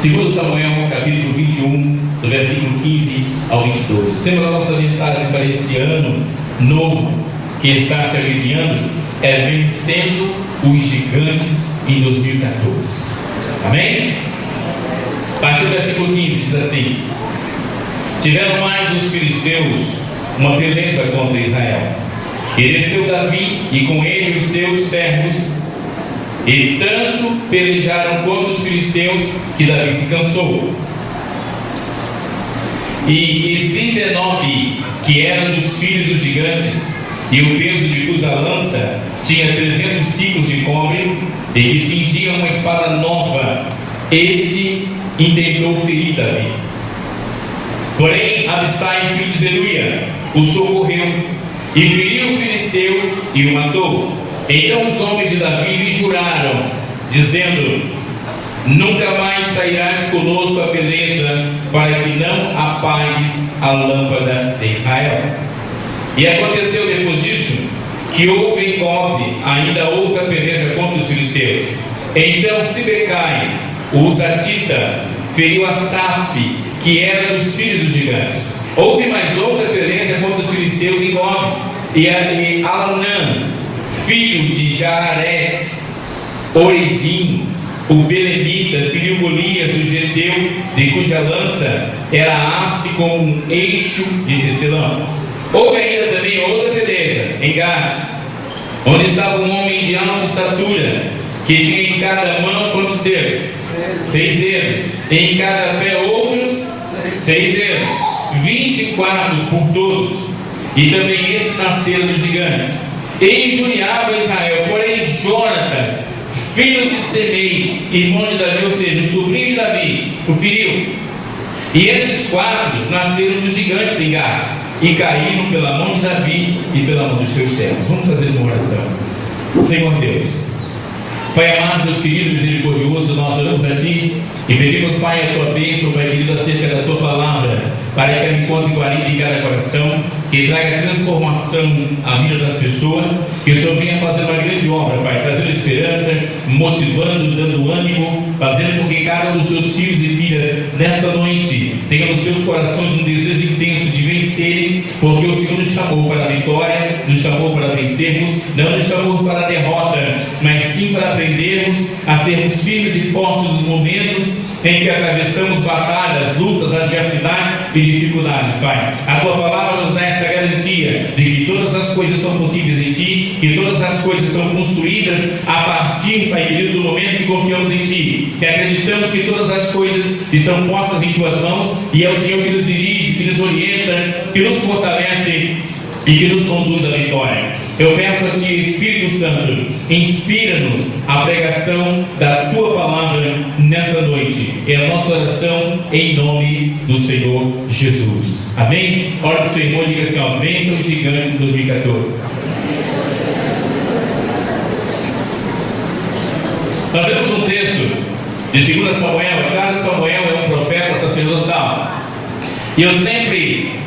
2 Samuel, capítulo 21, do versículo 15 ao 22. O tema da nossa mensagem para esse ano novo que está se avizinhando é Vencendo os Gigantes em 2014. Amém? A partir do versículo 15 diz assim: Tiveram mais os filisteus uma peleja contra Israel. E desceu Davi e com ele os seus servos, e tanto pelejaram contra os filisteus que Davi se cansou. E Esbim-Benob, que era dos filhos dos gigantes, e o peso de cuja lança tinha 300 ciclos de cobre, e que cingia uma espada nova, este intentou ferir Davi. Porém, Abissai, filho de Zeruia, o socorreu, e feriu o filisteu e o matou. Então os homens de Davi lhe juraram, dizendo: Nunca mais sairás conosco a peleja, para que não apagues a lâmpada de Israel. E aconteceu depois disso, que houve em Gob ainda outra peleja contra os filisteus. Então Sibecai, o Uzatita, feriu Asaf, que era dos filhos dos gigantes. Houve mais outra peleja contra os filisteus em Gob, e Alanã, filho de Jaarete, Origim, o Belemita, feriu Golias, o Geteu, de cuja lança era haste com um eixo de tecelão. Houve ainda também outra peleja em Gade, onde estava um homem de alta estatura, que tinha em cada mão quantos dedos? 6 dedos. E em cada pé outros 6 dedos. 24 por todos. E também esses nasceram dos gigantes. E injuriava Israel, porém Jonatas, filho de Semei, irmão de Davi, ou seja, o sobrinho de Davi, o feriu. E esses 4 nasceram dos gigantes em Gade, e caíram pela mão de Davi e pela mão dos seus servos. Vamos fazer uma oração. Senhor Deus, Pai amado, Deus querido, misericordioso, nós oramos a Ti e pedimos, Pai, a Tua bênção, Pai querido, acerca da Tua palavra, para que ela encontre guarida em cada coração, que traga transformação à vida das pessoas, que o Senhor venha fazer uma grande obra, Pai, trazendo esperança, motivando, dando ânimo, fazendo com que cada um dos Teus filhos e filhas, nesta noite, tenha nos seus corações um desejo intenso de vencerem, porque o Senhor nos chamou para a vitória, nos chamou para vencermos, não nos chamou para a derrota, mas sim para aprendermos a sermos firmes e fortes nos momentos em que atravessamos batalhas, lutas, adversidades e dificuldades, Pai. A Tua palavra nos dá essa garantia de que todas as coisas são possíveis em Ti, que todas as coisas são construídas a partir, Pai querido, do momento que confiamos em Ti, que acreditamos que todas as coisas estão postas em Tuas mãos, e é o Senhor que nos dirige, que nos orienta, que nos fortalece e que nos conduz à vitória. Eu peço a Ti, Espírito Santo, inspira-nos a pregação da Tua palavra nesta noite. É a nossa oração em nome do Senhor Jesus. Amém? Ora para o seu irmão e diga assim: vença os gigantes em 2014. Nós temos um texto de 2 Samuel. Cada Samuel é um profeta sacerdotal. E eu sempre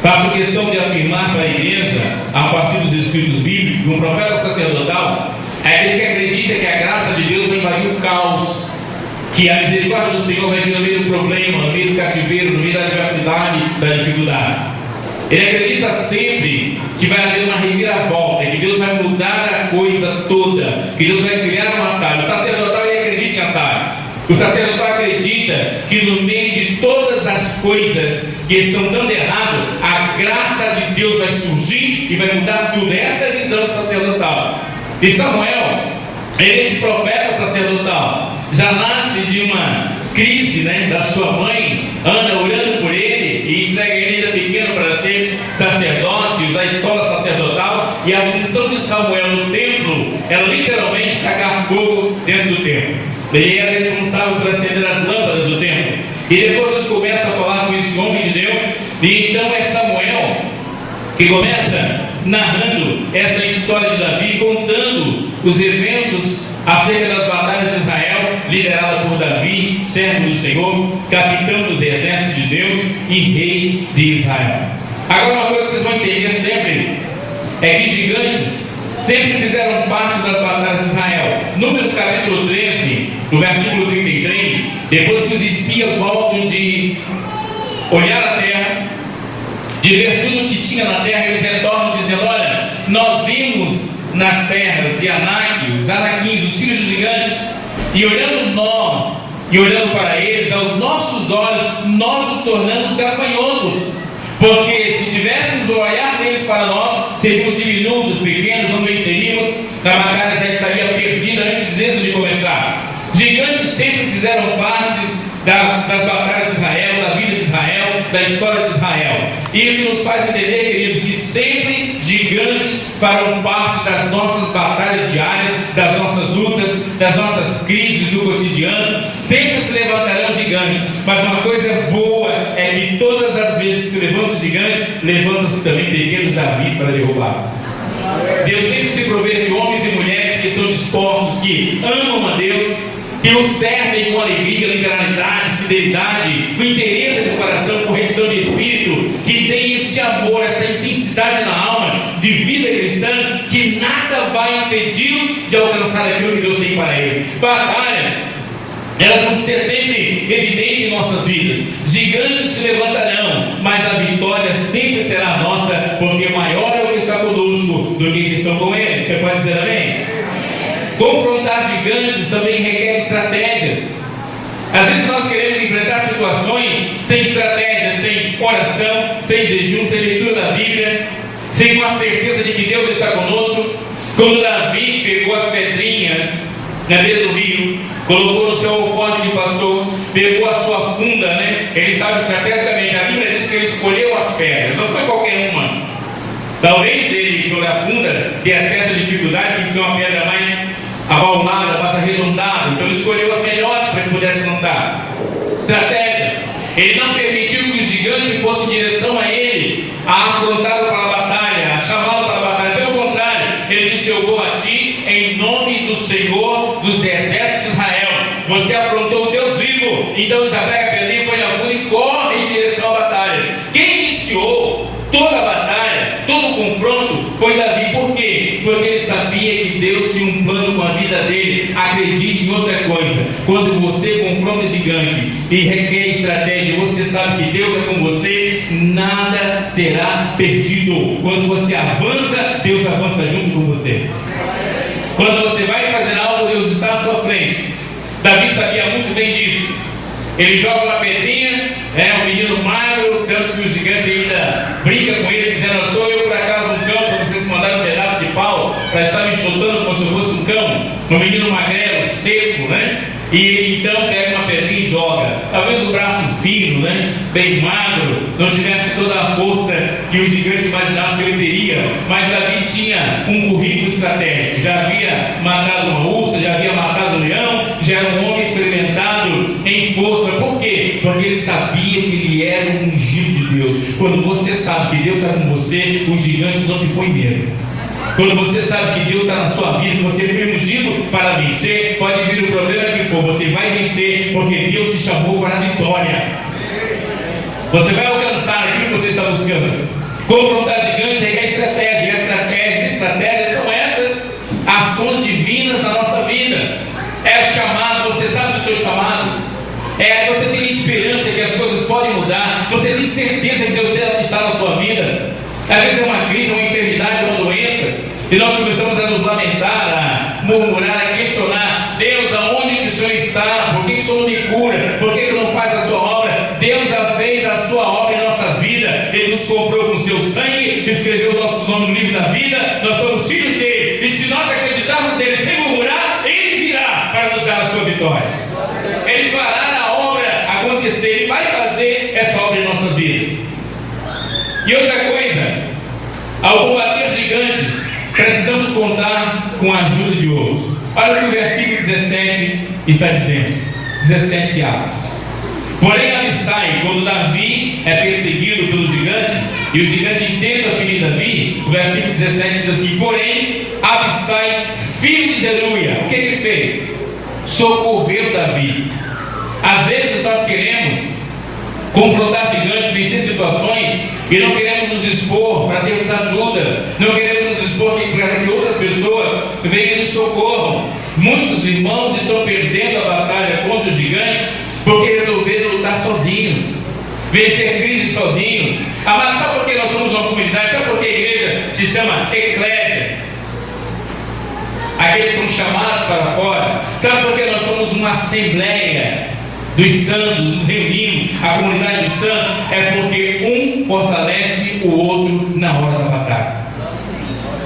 faço questão de afirmar para a igreja, a partir dos escritos bíblicos, que um profeta sacerdotal é aquele que acredita que a graça de Deus vai invadir o caos, que a misericórdia do Senhor vai vir no meio do problema, no meio do cativeiro, no meio da adversidade, da dificuldade. Ele acredita sempre que vai haver uma reviravolta, que Deus vai mudar a coisa toda, que Deus vai criar um atalho. O sacerdotal, ele acredita em atalho. O sacerdotal acredita que no meio de todas as coisas que estão dando errado, a graça de Deus vai surgir e vai mudar tudo. Essa é a visão do sacerdotal. E Samuel, esse profeta sacerdotal, já nasce de uma crise, da sua mãe, Ana, orando por ele, e entrega ele ainda pequeno para ser sacerdote, usar a escola sacerdotal, e a função de Samuel no templo era literalmente tacar fogo dentro do templo. Ele era responsável por acender as lâmpadas do templo. E depois Deus começa a falar com esse homem de Deus, e então é Samuel que começa narrando essa história de Davi, contando os eventos acerca das batalhas de Israel, liderada por Davi, servo do Senhor, capitão dos exércitos de Deus e rei de Israel. Agora, uma coisa que vocês vão entender sempre é que gigantes sempre fizeram parte das batalhas de Israel. Números capítulo 13, no versículo 33, depois que os espias voltam de olhar a terra, de ver tudo que tinha na terra, eles retornam dizendo: olha, nós vimos nas terras de Anak, os Anaquins, os filhos dos gigantes, e olhando nós, e olhando para eles, aos nossos olhos, nós nos tornamos gafanhotos, porque se tivéssemos o olhar deles para nós, seríamos diminutos, pequenos, não venceríamos, a batalha já estaria perdida antes mesmo de começar. Gigantes sempre fizeram parte das batalhas de Israel, da vida de Israel, da história de Israel. E o que nos faz entender, queridos, que sempre gigantes farão parte das nossas batalhas diárias, das nossas lutas, das nossas crises do cotidiano. Sempre se levantarão gigantes, mas uma coisa boa é que todas as vezes que se levantam gigantes, levantam-se também pequenos Davis para derrubá-los. Deus sempre se provê de homens e mulheres que estão dispostos, que amam a Deus, que o servem com alegria, liberalidade, fidelidade, com interesse do coração, com retidão de espírito, que tem esse amor, essa intensidade na alma de vida cristã, que nada vai impedi-los de alcançar aquilo que Deus tem para eles. Batalhas, elas vão ser sempre evidentes em nossas vidas. Gigantes se levantarão, mas a vitória sempre será nossa, porque maior é o que está conosco do que estão com eles. Você pode dizer amém? Confrontar gigantes também requer estratégias. Às vezes nós queremos enfrentar situações sem estratégia, sem oração, sem jejum, sem leitura da Bíblia, sem uma certeza de que Deus está conosco. Quando Davi pegou as pedrinhas na beira do rio, colocou no seu alforje de pastor, pegou a sua funda, ele estava estrategicamente, a Bíblia diz que ele escolheu as pedras, não foi qualquer uma. Talvez ele, pela funda, tenha certa dificuldade, tinha que ser uma pedra mais abalmada, mais arredondada, então ele escolheu as melhores para que pudesse lançar. Estratégia. Ele não permitiu que o gigante fosse em direção a ele, a afrontá-lo para a batalha, a chamá-lo para a batalha. Pelo contrário, ele disse: eu vou a ti em nome do Senhor dos exércitos de Israel. Você afrontou o Deus vivo, então já pega a pedrinha, põe na funda e corre em direção à batalha. Quem iniciou toda a batalha, todo o confronto, foi Davi. Por quê? Porque ele sabia que Deus tinha um plano com a vida dele. Acredite em outra coisa: quando você confronta gigante e requer estratégia, você sabe que Deus é com você, nada será perdido. Quando você avança, Deus avança junto com você. Quando você vai fazer algo, Deus está à sua frente. Davi sabia muito bem disso. Ele joga uma pedrinha, um menino magro, tanto que o gigante ainda brinca com ele, dizendo: sou eu por acaso um cão para vocês mandarem um pedaço de pau para estar me chutando como se eu fosse um cão? Um menino magrelo, seco, E ele então pega uma pedrinha e joga. Talvez o braço fino, bem magro, não tivesse toda a força que o gigante imaginasse que ele teria, mas Davi tinha um currículo estratégico. Já havia matado uma ursa, já havia matado um leão, já era um homem experimentado em força. Por quê? Porque ele sabia que ele era um ungido de Deus. Quando você sabe que Deus está com você, os gigantes não te põem medo. Quando você sabe que Deus está na sua vida, que você foi ungido para vencer, pode vir o problema que for, você vai vencer, porque Deus te chamou para a vitória. Você vai alcançar aquilo que você está buscando. Confrontar gigantes requer estratégia. E estratégias são essas ações divinas na nossa vida. É chamado, você sabe do seu chamado. Você tem esperança que as coisas podem mudar. Você tem certeza que Deus está na sua vida. Às vezes é uma crise, uma enfermidade, uma doença, e nós começamos a nos lamentar, a murmurar, a questionar: Deus, aonde que o Senhor está? Por que o Senhor não me cura? Por que não faz a sua obra? Deus já fez a sua obra em nossas vidas. Ele nos comprou com o seu sangue, escreveu o nosso nome no livro da vida. Nós somos filhos dele, e se nós acreditarmos nele sem murmurar, ele virá para nos dar a sua vitória. Ele fará a obra acontecer, ele vai fazer essa obra em nossas vidas. E outra coisa, ao combater gigantes, precisamos contar com a ajuda de outros. Olha o que o versículo 17 está dizendo, 17a. Porém Abissai, quando Davi é perseguido pelo gigante, e o gigante intenta ferir Davi, o versículo 17 diz assim: porém Abissai, filho de Zeruia, o que ele fez? Socorreu Davi. Às vezes nós queremos confrontar gigantes, vencer situações, e não queremos nos expor para termos ajuda, não queremos nos expor para que outras pessoas venham e nos socorram. Muitos irmãos estão perdendo a batalha contra os gigantes vencer crises sozinhos. Amado, sabe por que nós somos uma comunidade? Sabe por que a igreja se chama eclésia? Aqueles são chamados para fora. Sabe por que nós somos uma assembleia dos santos, nos reunimos, a comunidade dos santos? É porque um fortalece o outro na hora da batalha.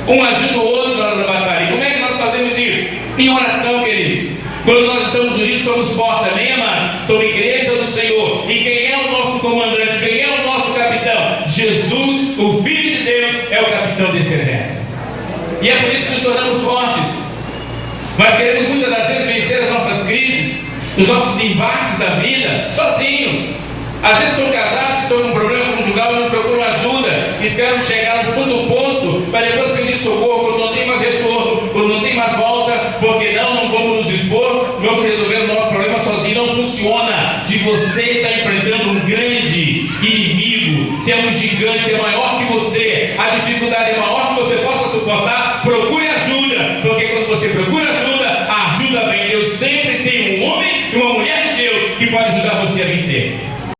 Um ajuda o outro na hora da batalha. E como é que nós fazemos isso? Em oração, queridos. Quando nós estamos unidos, somos fortes, amém, amados? Somos igreja do Senhor. E quem é o nosso comandante? Quem é o nosso capitão? Jesus, o Filho de Deus, é o capitão desse exército. E é por isso que nos tornamos fortes. Mas queremos muitas das vezes vencer as nossas crises, os nossos embates da vida, sozinhos. Às vezes são casados que estão com um problema conjugal e não procuram ajuda, esperam chegar no fundo do poço para depois pedir socorro quando não tem mais retorno, quando não tem mais volta, porque não vamos nos expor, vamos resolver o nosso problema sozinho. Não funciona. Se você está enfrentando um grande inimigo, se é um gigante, é maior que você, a dificuldade é maior que você possa suportar, procure ajuda, porque quando você procura ajuda, a ajuda vem. Deus sempre tem um homem e uma mulher de Deus que pode ajudar você a vencer.